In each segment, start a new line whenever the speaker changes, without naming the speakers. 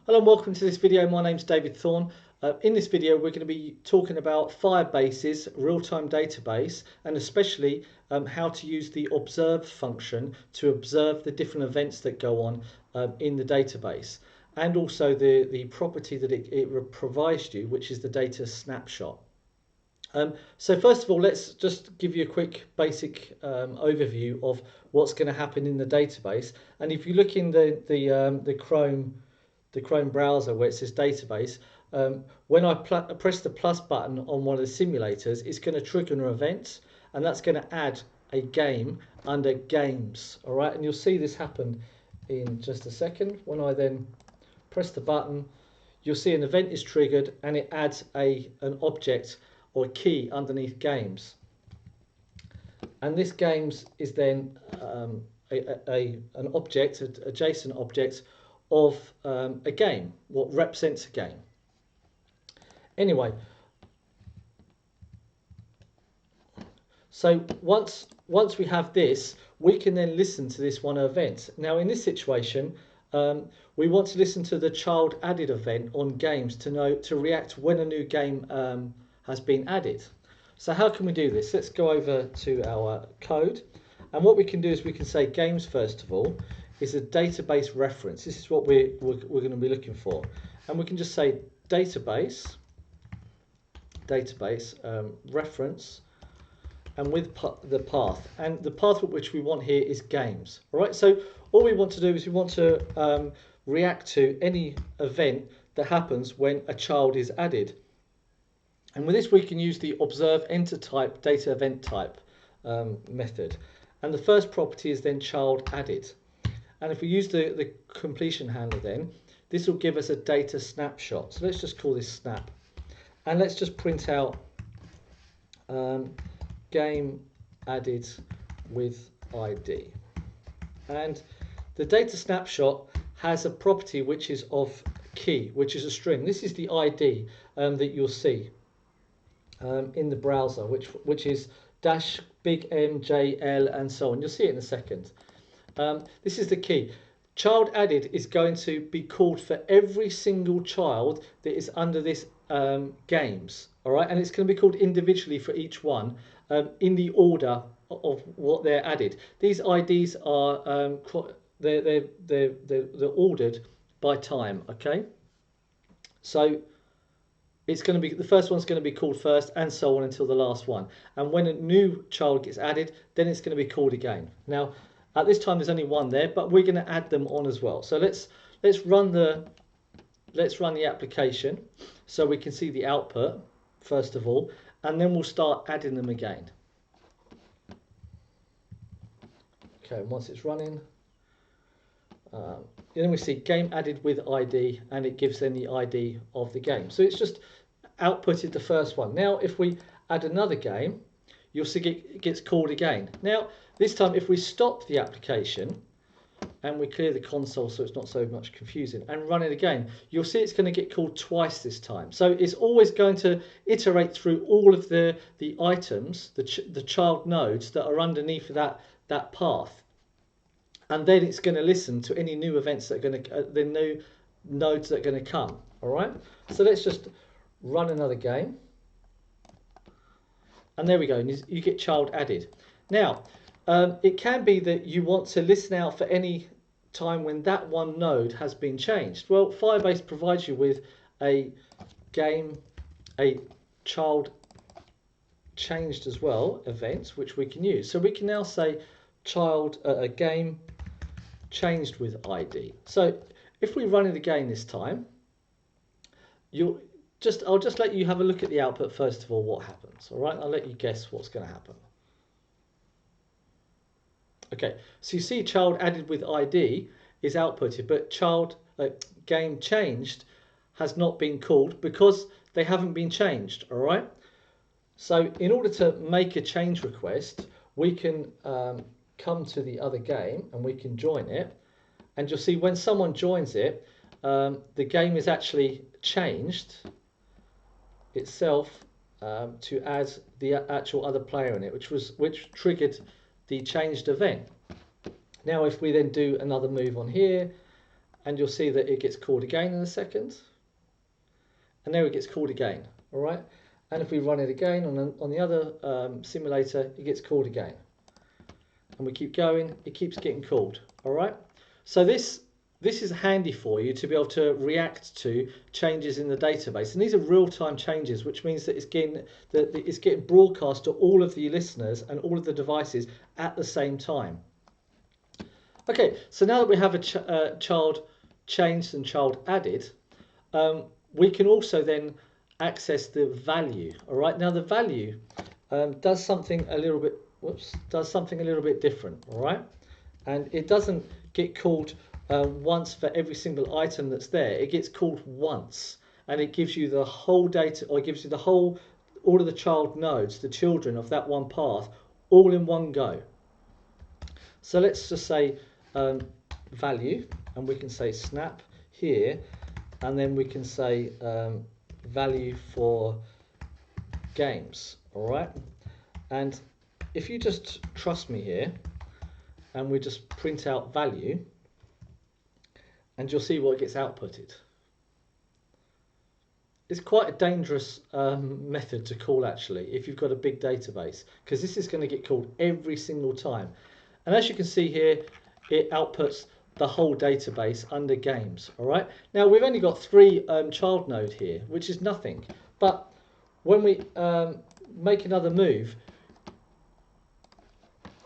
Hello and welcome to this video. My name's David Thorne. In this video we're going to be talking about Firebase's real-time database and especially how to use the observe function to observe the different events that go on in the database, and also the property that it provides you, which is the data snapshot. So first of all, let's just give you a quick basic overview of what's going to happen in the database. And if you look in the Chrome browser where it says database, when I press the plus button on one of the simulators, it's going to trigger an event, and that's going to add a game under games. All right, and you'll see this happen in just a second. When I then press the button, you'll see an event is triggered and it adds an object or a key underneath games, and this games is then an object, an adjacent object of a game, what represents a game. Anyway, so once we have this, we can then listen to this one event. Now in this situation, we want to listen to the ChildAdded event on games to react when a new game has been added. So how can we do this? Let's go over to our code, and what we can do is we can say games first of all is a database reference. This is what we're going to be looking for, and we can just say database reference, and with the path, and the path which we want here is games. All right, so all we want to do is we want to react to any event that happens when a child is added. And with this we can use the observe enter type data event type method, and the first property is then child added. And if we use the completion handler, then this will give us a data snapshot. So let's just call this snap, and let's just print out game added with ID. And the data snapshot has a property which is of key, which is a string. This is the ID that you'll see in the browser, which is dash big M, J, L, and so on. You'll see it in a second. This is the key. Child added is going to be called for every single child that is under this games. All right, and it's going to be called individually for each one in the order of what they're added. These IDs are they're ordered by time. Okay, so it's going to be, the first one's going to be called first, and so on until the last one. And when a new child gets added, then it's going to be called again. Now, at this time, there's only one there, but we're going to add them on as well. So let's run the application so we can see the output first of all, and then we'll start adding them again. Okay, and once it's running, then we see game added with ID, and it gives then the ID of the game. So it's just outputted the first one. Now if we add another game, you'll see it gets called again. Now this time if we stop the application and we clear the console so it's not so much confusing and run it again, you'll see it's going to get called twice this time. So it's always going to iterate through all of the items, the child nodes that are underneath that path, and then it's going to listen to any new events that are going to the new nodes that are going to come. All right, so let's just run another game, and there we go, and you get child added. Now it can be that you want to listen out for any time when that one node has been changed. Well, Firebase provides you with a child changed as well event, which we can use. So we can now say a game changed with ID. So if we run it again this time, I'll just let you have a look at the output first of all, what happens. All right, I'll let you guess what's going to happen. Okay, so you see child added with ID is outputted, but game changed has not been called because they haven't been changed. All right, so in order to make a change request, we can come to the other game and we can join it, and you'll see when someone joins it, the game is actually changed itself to add the actual other player in it, which triggered the changed event. Now if we then do another move on here and you'll see that it gets called again in a second, and there it gets called again. All right, and if we run it again on the other simulator, it gets called again, and we keep going, it keeps getting called. All right, so this is handy for you to be able to react to changes in the database, and these are real-time changes, which means that it's getting broadcast to all of the listeners and all of the devices at the same time. Okay, so now that we have a child changed and child added, we can also then access the value. All right, now the value does something a little bit different. All right, and it doesn't get called once for every single item that's there. It gets called once, and it gives you the whole data, or it gives you all of the child nodes, the children of that one path, all in one go. So let's just say value, and we can say snap here, and then we can say value for games. All right, and if you just trust me here, and we just print out value, and you'll see what gets outputted. It's quite a dangerous method to call, actually, if you've got a big database, because this is going to get called every single time. And as you can see here, it outputs the whole database under games. All right, now we've only got 3 child node here, which is nothing, but when we make another move,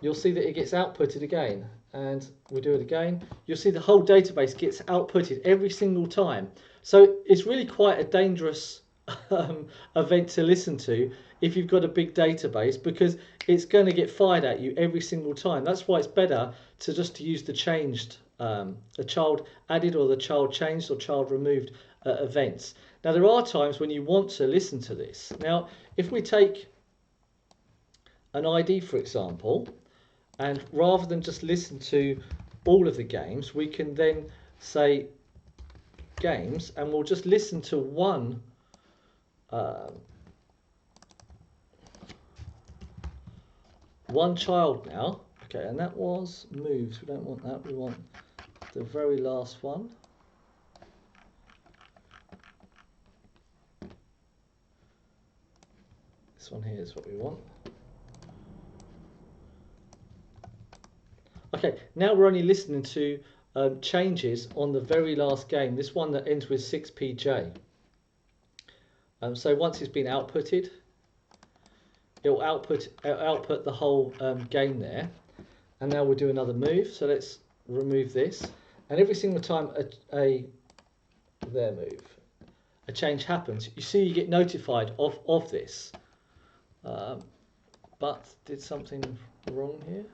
you'll see that it gets outputted again, and we do it again. You'll see the whole database gets outputted every single time. So it's really quite a dangerous event to listen to if you've got a big database, because it's going to get fired at you every single time. That's why it's better to just use the changed, the child added or the child changed or child removed events. Now there are times when you want to listen to this. Now if we take an ID, for example, and rather than just listen to all of the games, we can then say games, and we'll just listen to one child now. Okay, and that was moves. We don't want that. We want the very last one. This one here is what we want. Okay, now we're only listening to changes on the very last game, this one that ends with 6PJ. So once it's been outputted, it'll output the whole game there. And now we'll do another move. So let's remove this. And every single time a change happens, you see you get notified of this. But did something wrong here?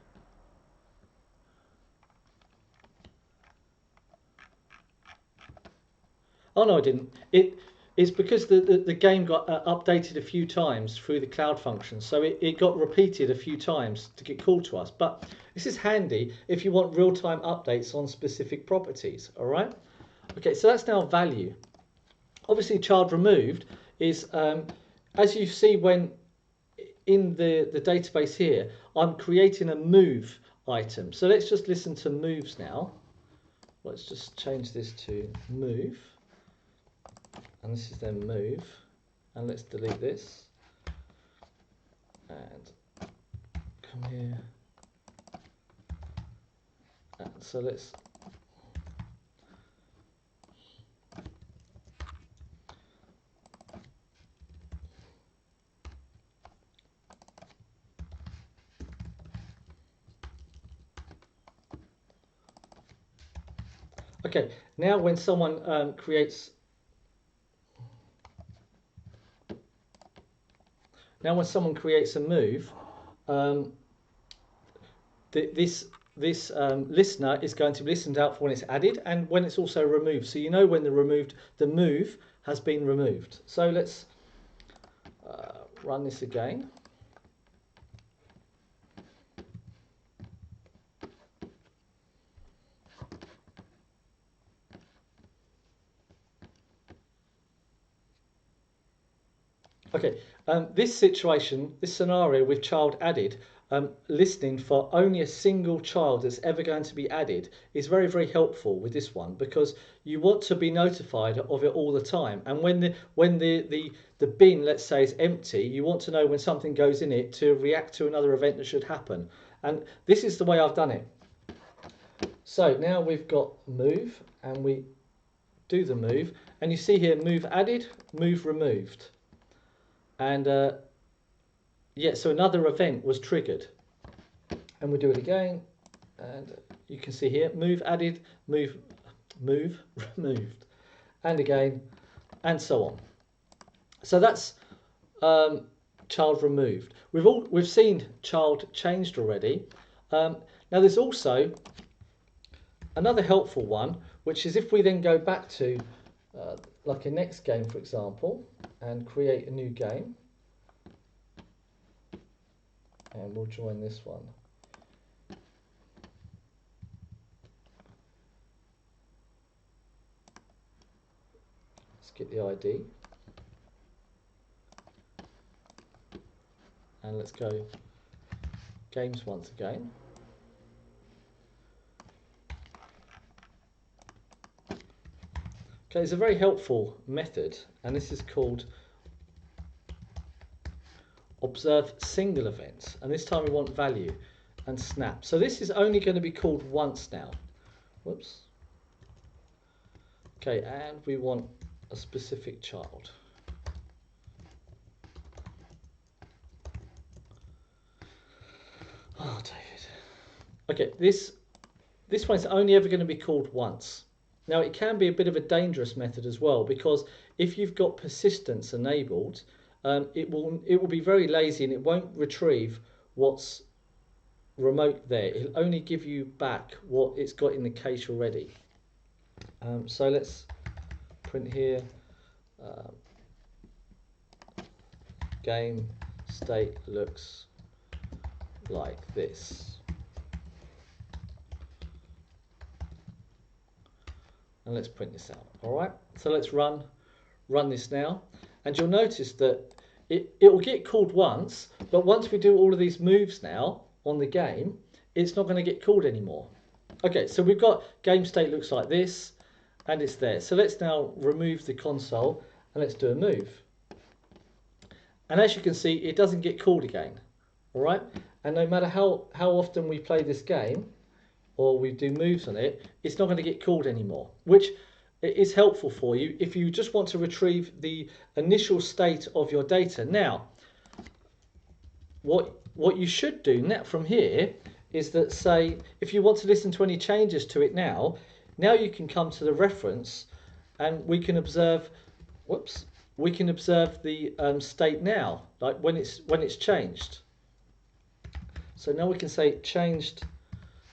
Oh no, I didn't. It's because the game got updated a few times through the cloud function, so it got repeated a few times to get called to us. But this is handy if you want real-time updates on specific properties. All right. Okay, so that's now value. Obviously, child removed is as you see when in the database here, I'm creating a move item. So let's just listen to moves now. Let's just change this to move. And this is then move, and let's delete this and come here, and so let's okay, now when someone creates a move, this listener is going to be listened out for when it's added and when it's also removed. So you know when the move has been removed. So let's run this again. Okay, this situation, this scenario with child added, listening for only a single child that's ever going to be added is very, very helpful with this one, because you want to be notified of it all the time. And when the bin, let's say, is empty, you want to know when something goes in it to react to another event that should happen. And this is the way I've done it. So now we've got move, and we do the move, and you see here move added, move removed, and yeah, so another event was triggered. And we do it again, and you can see here move added, move removed, and again, and so on. So that's child removed. We've seen child changed already. Now there's also another helpful one, which is if we then go back to like a next game, for example, and create a new game, and we'll join this one. Let's get the ID, and let's go games once again. Okay, it's a very helpful method, and this is called observe single events, and this time we want value and snap. So this is only going to be called once now. Whoops. Okay, and we want a specific child. Oh, David. Okay, this one's only ever going to be called once. Now it can be a bit of a dangerous method as well, because if you've got persistence enabled, it will be very lazy and it won't retrieve what's remote there. It'll only give you back what it's got in the cache already. So let's print here game state looks like this. And let's print this out. All right, so let's run this now, and you'll notice that it will get called once, but once we do all of these moves now on the game, it's not going to get called anymore. Okay, so we've got game state looks like this, and it's there. So let's now remove the console and let's do a move. And as you can see, it doesn't get called again. All right, and no matter how often we play this game or we do moves on it, it's not going to get called anymore, which is helpful for you if you just want to retrieve the initial state of your data. Now, what you should do now from here is that, say, if you want to listen to any changes to it now you can come to the reference and we can observe, whoops, we can observe the state now, like when it's changed. So now we can say changed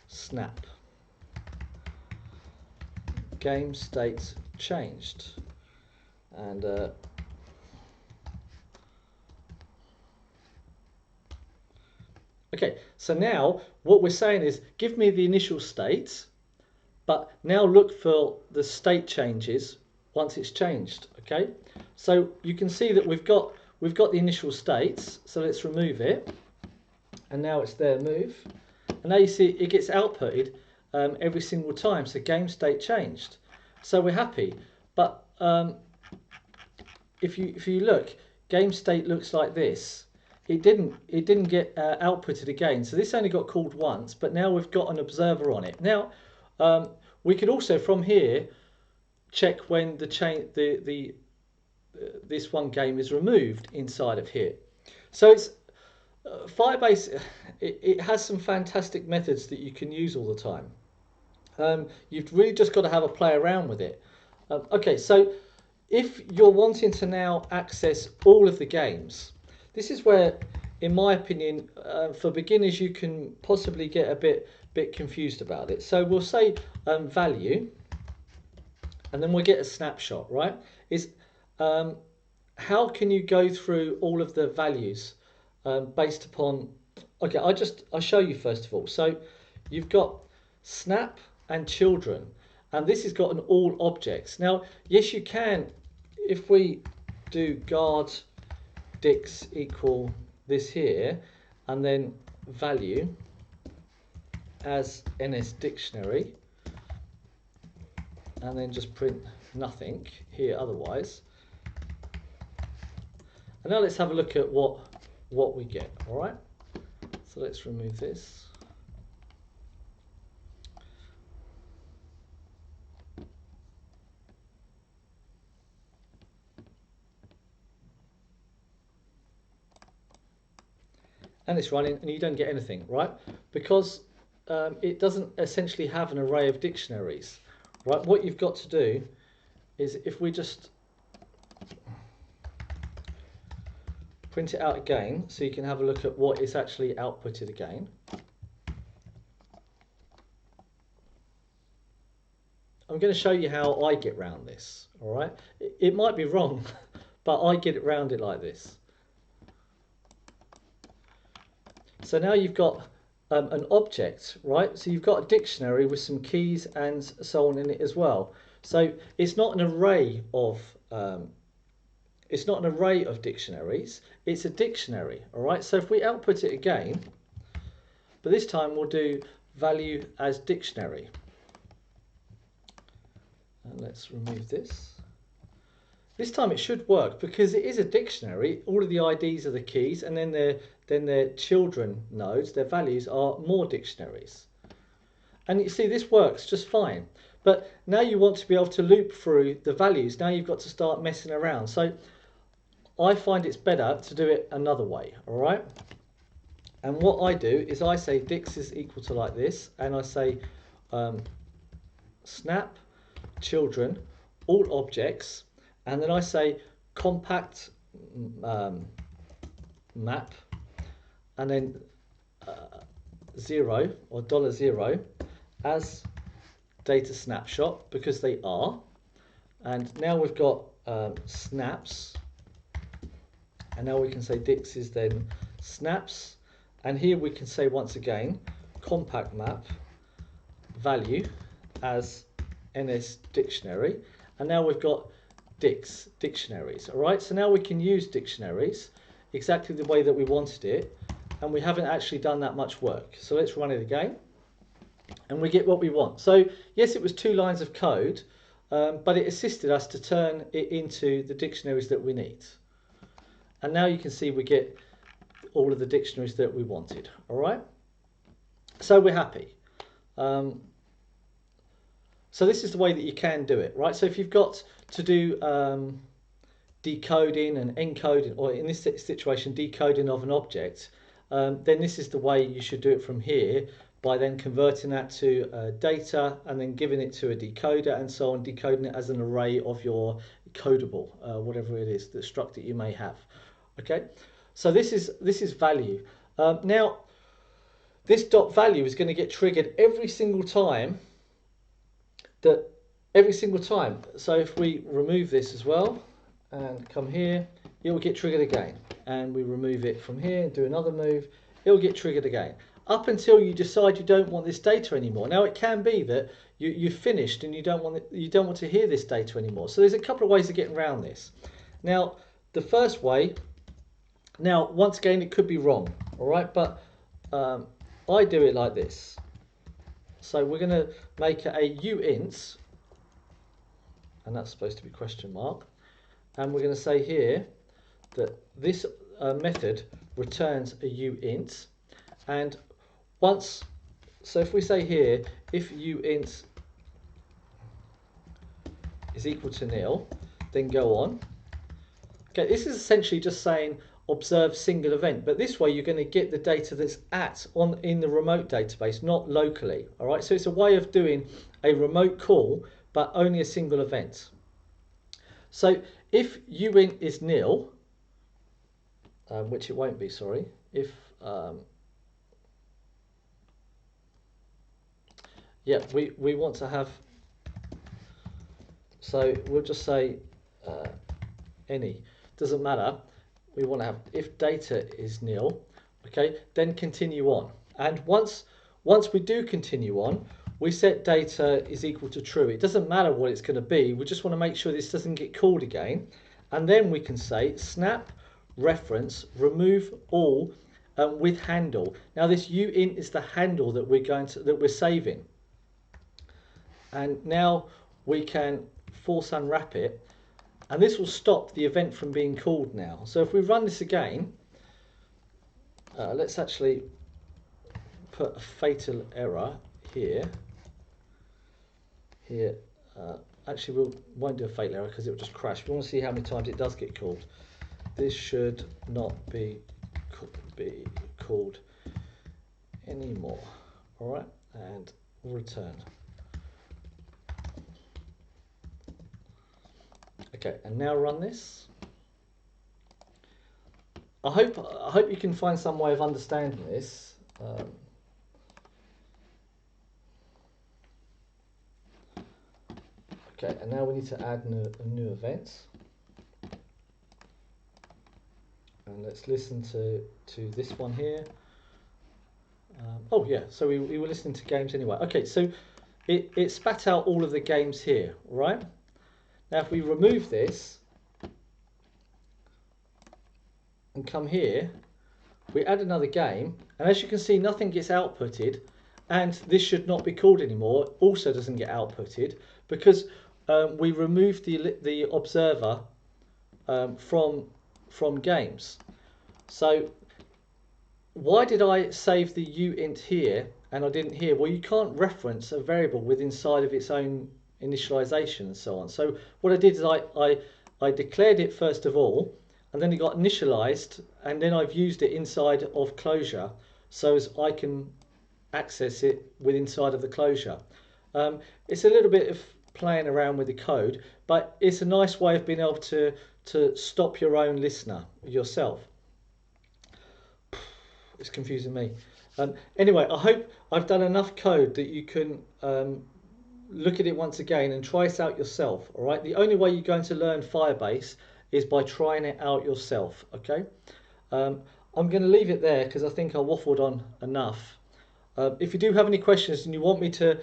snap, game state changed, and okay, so now what we're saying is give me the initial state, but now look for the state changes once it's changed. Okay, so you can see that we've got the initial states, so let's remove it, and now it's there, move, and now you see it gets outputted every single time, so game state changed. So we're happy, but if you look, game state looks like this. It didn't get outputted again, so this only got called once, but now we've got an observer on it. Now we could also from here check when this one game is removed inside of here. So it's Firebase. It has some fantastic methods that you can use all the time. You've really just got to have a play around with it. Okay, so if you're wanting to now access all of the games, this is where, in my opinion, for beginners, you can possibly get a bit confused about it. So we'll say value, and then we'll get a snapshot, right? Is how can you go through all of the values based upon? Okay, I'll show you first of all. So you've got snap and children, and this has got an all objects. Now, yes, you can, if we do guard dix equal this here, and then value as NS dictionary, and then just print nothing here otherwise. And now let's have a look at what we get. All right, so let's remove this. And it's running, and you don't get anything, right? Because it doesn't essentially have an array of dictionaries, right? What you've got to do is, if we just print it out again, so you can have a look at what is actually outputted again. I'm going to show you how I get round this, all right? It might be wrong, but I get it round it like this. So now you've got an object, right? So you've got a dictionary with some keys and so on in it as well. So it's not an array of dictionaries. It's a dictionary, all right? So if we output it again, but this time we'll do value as dictionary. And let's remove this. This time it should work because it is a dictionary. All of the IDs are the keys, and then their children nodes, their values, are more dictionaries. And you see, this works just fine. But now you want to be able to loop through the values. Now you've got to start messing around. So I find it's better to do it another way, all right? And what I do is I say dix is equal to like this, and I say snap children all objects, and then I say compact map, and then 0 or $0 as data snapshot, because they are. And now we've got snaps, and now we can say dix is then snaps, and here we can say once again compact map value as NS dictionary, and now we've got dictionaries. All right, so now we can use dictionaries exactly the way that we wanted it, and we haven't actually done that much work. So let's run it again, and we get what we want. So yes, it was 2 lines of code, but it assisted us to turn it into the dictionaries that we need. And now you can see we get all of the dictionaries that we wanted. All right, so we're happy. So this is the way that you can do it, right? So if you've got to do decoding and encoding, or in this situation decoding of an object, then this is the way you should do it from here, by then converting that to data and then giving it to a decoder and so on, decoding it as an array of your codable, whatever it is, the struct that you may have. Okay, so this is value. Now this dot value is going to get triggered every single time. So if we remove this as well and come here, it will get triggered again, and we remove it from here and do another move, it will get triggered again, up until you decide you don't want this data anymore. Now it can be that you've finished and you don't want to hear this data anymore. So there's a couple of ways of getting around this. Now the first way, now once again it could be wrong, all right, but I do it like this. So we're going to make a uint, and that's supposed to be question mark, and we're going to say here that this method returns a uint, and once, so if we say here if uint is equal to nil, then go on. Okay, this is essentially just saying observe single event, but this way you're going to get the data that's in the remote database, not locally. All right, so it's a way of doing a remote call, but only a single event. So if uint is nil, which it won't be, sorry, if yeah, we want to have, so we'll just say any, doesn't matter. We want to have if data is nil, okay, then continue on. And once we do continue on, we set data is equal to true. It doesn't matter what it's going to be. We just want to make sure this doesn't get called again. And then we can say snap reference remove all with handle. Now this uint is the handle that we're saving, and now we can force unwrap it, and this will stop the event from being called now. So if we run this again, let's actually put a fatal error here. Actually, we won't do a fatal error because it will just crash. We want to see how many times it does get called. This should not be called anymore. All right, and we'll return. Okay, and now run this. I hope you can find some way of understanding this. Okay, and now we need to add a new event. And let's listen to this one here. Oh yeah, so we were listening to games anyway. Okay, so it spat out all of the games here, right? Now if we remove this and come here, we add another game, and as you can see, nothing gets outputted, and this should not be called anymore also doesn't get outputted because we removed the observer from games. So why did I save the uint here and I didn't here? Well, you can't reference a variable with inside of its own initialization and so on. So what I did is I declared it first of all, and then it got initialized, and then I've used it inside of closure so as I can access it with inside of the closure. It's a little bit of playing around with the code, but it's a nice way of being able to stop your own listener yourself. It's confusing me. Anyway, I hope I've done enough code that you can look at it once again and try it out yourself. All right. The only way you're going to learn Firebase is by trying it out yourself. Okay. I'm going to leave it there because I think I waffled on enough. If you do have any questions and you want me to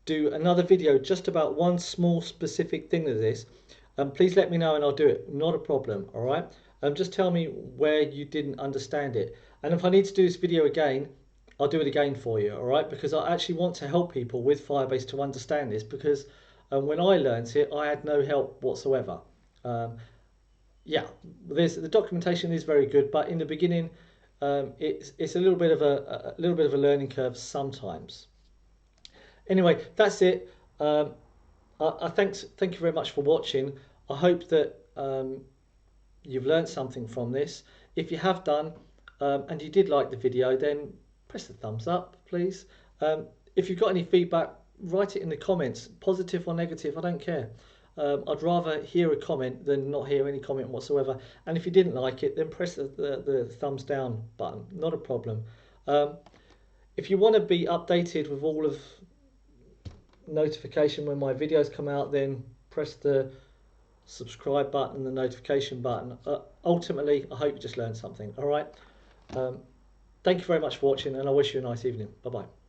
do another video just about one small specific thing of this, please let me know and I'll do it. Not a problem. All right. Just tell me where you didn't understand it, and if I need to do this video again, I'll do it again for you. All right, because I actually want to help people with Firebase to understand this, because when I learned it, I had no help whatsoever. Yeah, the documentation is very good, but in the beginning, it's a little bit of a learning curve sometimes. Anyway, that's it. Thank you very much for watching. I hope that you've learned something from this. If you have done and you did like the video, then press the thumbs up, please. If you've got any feedback, write it in the comments, positive or negative, I don't care. I'd rather hear a comment than not hear any comment whatsoever. And if you didn't like it, then press the thumbs down button, not a problem. If you want to be updated with all of notification when my videos come out, then press the subscribe button, the notification button. Ultimately, I hope you just learned something. All right. Thank you very much for watching, and I wish you a nice evening. Bye bye.